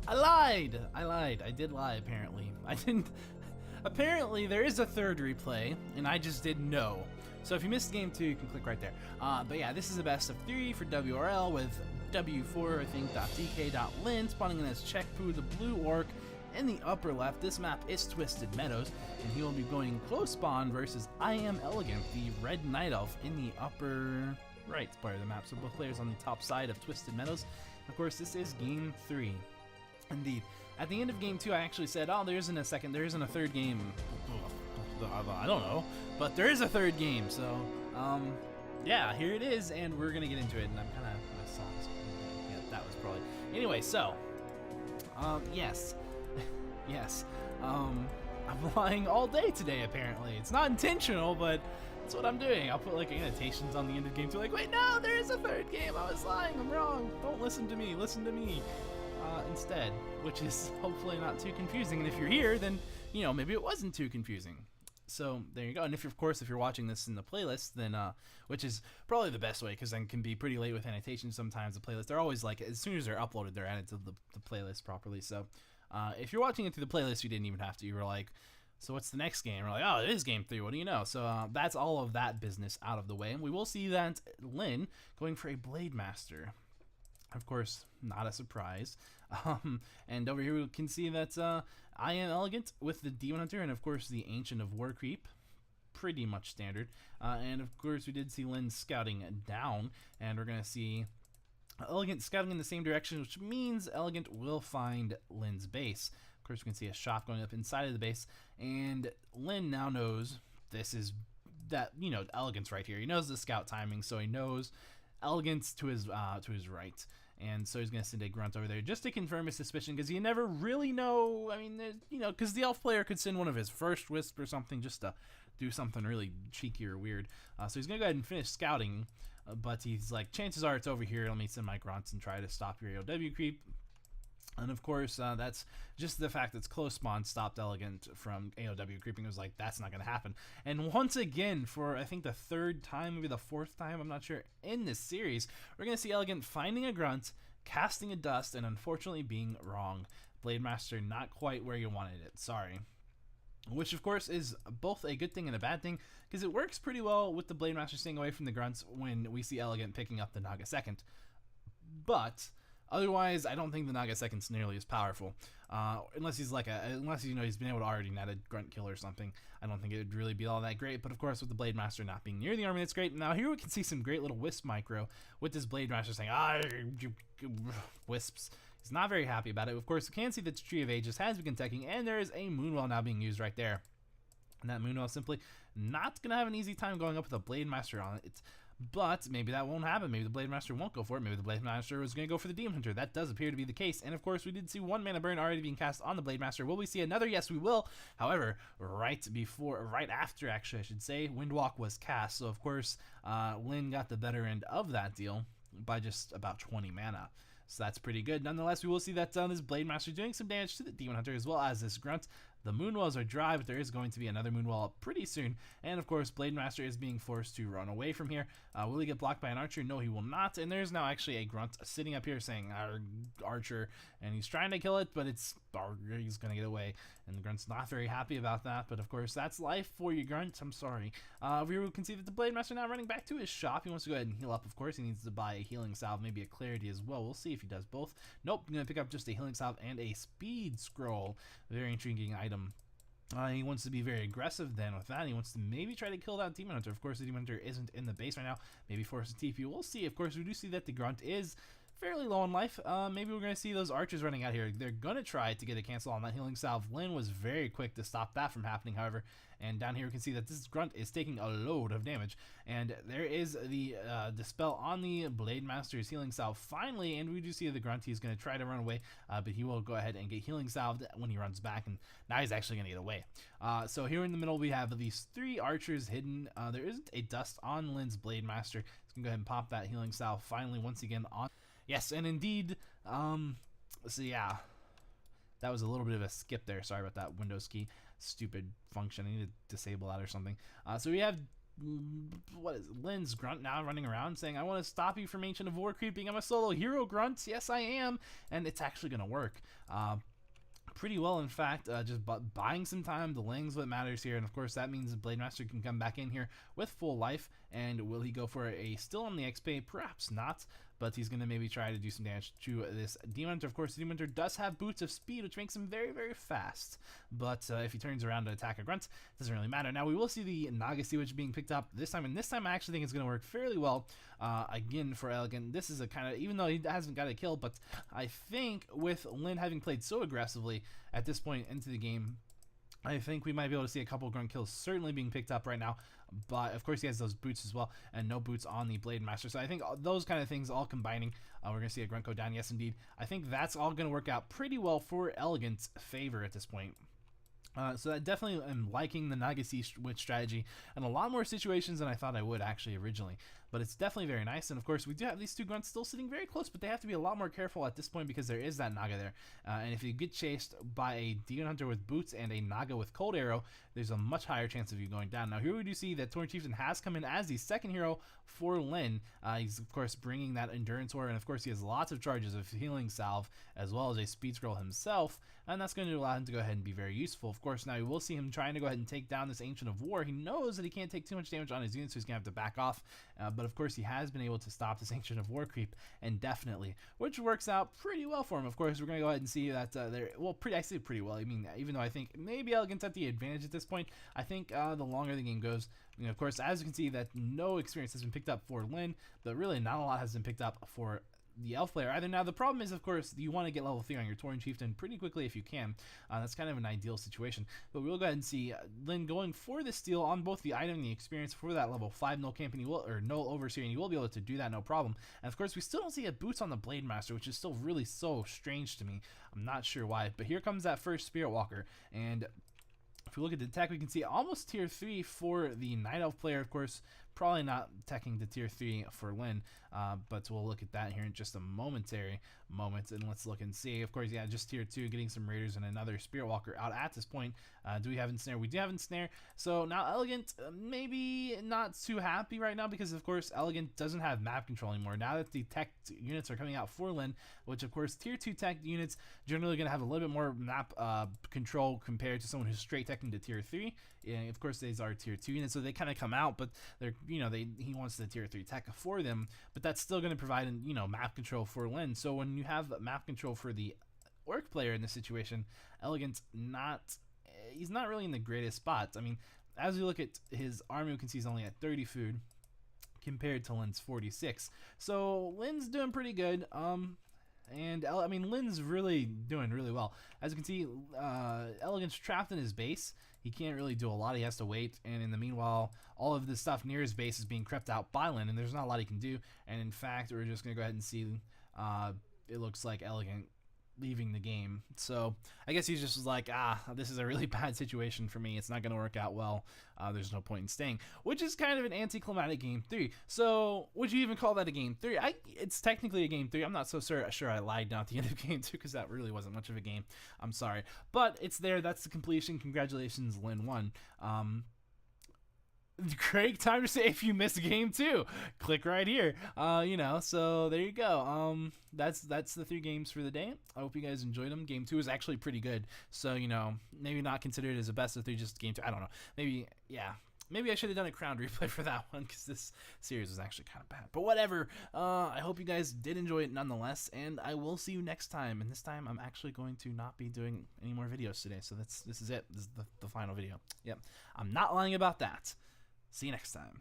I lied! I lied. I did lie, apparently. I didn't... Apparently, there is a third replay, and I just didn't know. So if you missed game 2, you can click right there. But yeah, this is a best of 3 for WRL with W4.DK.Lyn spawning in as Check Poo, the blue orc. In the upper left, this map is Twisted Meadows, and he will be going close spawn versus IAM.EleGant, the red night elf, in the upper right part of the map. So both players on the top side of Twisted Meadows. Of course, this is game 3. Indeed. At the end of game 2, I actually said, oh, there isn't a third game. I don't know, but there is a third game, so, yeah, here it is, and we're gonna get into it, and I'm kinda, my socks, yeah, that was probably, anyway, so, yes, I'm lying all day today, apparently. It's not intentional, but that's what I'm doing. I'll put, like, annotations on the end of game 2, like, wait, no, there is a third game, I was lying, I'm wrong, don't listen to me, instead, which is hopefully not too confusing, and if you're here, then, you know, maybe it wasn't too confusing. So there you go. And if you're watching this in the playlist, then which is probably the best way, because then can be pretty late with annotations sometimes. The playlist, they're always like, as soon as they're uploaded, they're added to the playlist properly. So if you're watching it through the playlist, you didn't even have to. You were like, so what's the next game? We're like, oh, it is game 3. What do you know? So that's all of that business out of the way, and we will see that Lyn going for a Blade Master. Of course, not a surprise. And over here we can see that IAM.EleGant with the Demon Hunter, and of course the Ancient of War Creep. Pretty much standard. And of course we did see Lyn scouting down, and we're going to see EleGant scouting in the same direction, which means EleGant will find Lyn's base. Of course we can see a shop going up inside of the base, and Lyn now knows this is that, you know, EleGant's right here. He knows the scout timing, so he knows EleGant's to his right, and so he's gonna send a grunt over there just to confirm his suspicion, because you never really know. I mean, you know, because the elf player could send one of his first wisp or something just to do something really cheeky or weird. So he's gonna go ahead and finish scouting, but he's like, chances are it's over here. Let me send my grunts and try to stop your AOW creep. And of course, that's just the fact that close spawn stopped EleGant from AOW creeping. It was like, that's not going to happen. And once again, for I think the third time, maybe the fourth time, I'm not sure, in this series, we're going to see EleGant finding a grunt, casting a dust, and unfortunately being wrong. Blade Master not quite where you wanted it. Sorry. Which, of course, is both a good thing and a bad thing, because it works pretty well with the Blade Master staying away from the grunts when we see EleGant picking up the Naga Second. But otherwise, I don't think the Naga Second's nearly as powerful, unless he's like unless you know he's been able to already net a grunt kill or something. I don't think it would really be all that great. But of course, with the Blade Master not being near the army, that's great. Now here we can see some great little wisp micro with this Blade Master saying, wisps. He's not very happy about it. Of course, you can see that the Tree of Ages has begun teching, and there is a Moonwell now being used right there. And that Moonwell simply not going to have an easy time going up with a Blade Master on it. But maybe that won't happen. Maybe the Blade Master won't go for it. Maybe the Blade Master is going to go for the Demon Hunter. That does appear to be the case. And of course, we did see one mana burn already being cast on the Blade Master. Will we see another? Yes, we will. However, right after, actually, I should say, Windwalk was cast. So of course, Lyn got the better end of that deal by just about 20 mana. So that's pretty good. Nonetheless, we will see that this Blade Master doing some damage to the Demon Hunter as well as this Grunt. The Moonwells are dry, but there is going to be another Moonwell up pretty soon. And of course, Blade Master is being forced to run away from here. Will he get blocked by an Archer? No, he will not. And there's now actually a Grunt sitting up here saying, Archer, and he's trying to kill it, but he's going to get away. And the Grunt's not very happy about that, but of course, that's life for you, Grunt. I'm sorry. We can see that the Blade Master now running back to his shop. He wants to go ahead and heal up, of course. He needs to buy a healing salve, maybe a clarity as well. We'll see if he does both. Nope, going to pick up just a healing salve and a speed scroll. Very intriguing item. He wants to be very aggressive then with that. He wants to maybe try to kill that Demon Hunter. Of course, the Demon Hunter isn't in the base right now. Maybe force a TP. We'll see. Of course, we do see that the Grunt is fairly low on life. Maybe we're going to see those Archers running out here. They're going to try to get a cancel on that healing salve. Lyn was very quick to stop that from happening, however. And down here we can see that this Grunt is taking a load of damage. And there is the dispel on the Blade Master's healing salve finally. And we do see the Grunt. He's going to try to run away, but he will go ahead and get healing salved when he runs back. And now he's actually going to get away. So here in the middle we have these 3 Archers hidden. There isn't a dust on Lyn's Blade Master. He's going to go ahead and pop that healing salve finally once again on. Yes, and indeed, so yeah, that was a little bit of a skip there. Sorry about that Windows key. Stupid function. I need to disable that or something. So we have what is it, Lyn's grunt now running around saying, I want to stop you from Ancient of War creeping. I'm a solo hero grunt. Yes, I am. And it's actually going to work. Pretty well, in fact, just buying some time. The Ling's what matters here, and of course that means the Blade Master can come back in here with full life. And will he go for a still on the XP? Perhaps not, but he's going to maybe try to do some damage to this Demon Hunter. Of course, the Demon Hunter does have boots of speed, which makes him very, very fast, but if he turns around to attack a grunt, it doesn't really matter. Now we will see the Naga Sewage being picked up this time, and this time I actually think it's going to work fairly well. Again, for Elegant, this is a kind of, even though he hasn't got a kill, but I think with Lyn having played so aggressively at this point into the game, I think we might be able to see a couple of grunt kills certainly being picked up right now. But of course he has those boots as well, and no boots on the Blade Master. So I think those kind of things all combining, we're going to see a grunt go down. Yes, indeed. I think that's all going to work out pretty well for Elegant's favor at this point. So I definitely am liking the Naga Sewage strategy in a lot more situations than I thought I would actually originally. But it's definitely very nice. And of course, we do have these two grunts still sitting very close, but they have to be a lot more careful at this point because there is that Naga there. And if you get chased by a Demon Hunter with boots and a Naga with Cold Arrow, there's a much higher chance of you going down. Now here we do see that Torn Chieftain has come in as the second hero for Lyn. He's of course bringing that Endurance Ore, and of course he has lots of charges of Healing Salve as well as a Speed Scroll himself, and that's going to allow him to go ahead and be very useful. Of course, now you will see him trying to go ahead and take down this Ancient of War. He knows that he can't take too much damage on his units, so he's going to have to back off, but of course he has been able to stop this Ancient of War creep indefinitely, which works out pretty well for him. Of course, we're going to go ahead and see that I say pretty well. I mean, even though I think maybe Elegant's at the advantage at this point, I think the longer the game goes, of course, as you can see, that no experience has been picked up for Lyn, but really not a lot has been picked up for the elf player either. Now the problem is, of course, you want to get level 3 on your Tauren Chieftain pretty quickly if you can. That's kind of an ideal situation, but we'll go ahead and see Lyn going for the steal on both the item and the experience for that level 5 null camp, and you will, or null overseer, and you will be able to do that no problem. And of course we still don't see a boots on the Blade Master, which is still really so strange to me. I'm not sure why, but here comes that first Spirit Walker, and if we look at the tech, we can see almost tier 3 for the Night Elf player. Of course, probably not teching to tier 3 for Lyn, but we'll look at that here in just a momentary moment, and let's look and see. Of course, yeah, just tier 2, getting some Raiders and another Spirit Walker out at this point. Do we have Ensnare? We do have Ensnare. So now Elegant, maybe not too happy right now because, of course, Elegant doesn't have map control anymore. Now that the tech units are coming out for Lyn, which, of course, tier 2 tech units generally going to have a little bit more map control compared to someone who's straight teching to tier 3. And of course, these are tier 2 units, so they kind of come out, but they're, he wants the tier 3 tech for them, but that's still going to provide, map control for Lyn. So when you have map control for the Orc player in this situation, Elegant's he's not really in the greatest spots. I mean, as we look at his army, we can see he's only at 30 food compared to Lyn's 46. So Lyn's doing pretty good. And I mean, Lyn's really doing really well. As you can see, Elegant's trapped in his base. He can't really do a lot. He has to wait, and in the meanwhile, all of the stuff near his base is being crept out by Lyn, and there's not a lot he can do. And in fact, we're just going to go ahead and see, it looks like Elegant leaving the game. So I guess he's just like, this is a really bad situation for me. It's not going to work out well. There's no point in staying, which is kind of an anticlimactic game 3. So would you even call that a game 3? It's technically a game 3. I'm not so sure I lied down at the end of game 2 because that really wasn't much of a game. I'm sorry, but it's there. That's the completion. Congratulations, Lyn won. Great time to say if you missed game 2, click right here. So there you go. That's the 3 games for the day. I hope you guys enjoyed them. Game 2 is actually pretty good, so maybe not considered as a best of 3, just game 2. I don't know. Maybe I should have done a crowned replay for that one because this series was actually kind of bad. But whatever. I hope you guys did enjoy it nonetheless, and I will see you next time. And this time, I'm actually going to not be doing any more videos today. So this is it. This is the final video. Yep. I'm not lying about that. See you next time.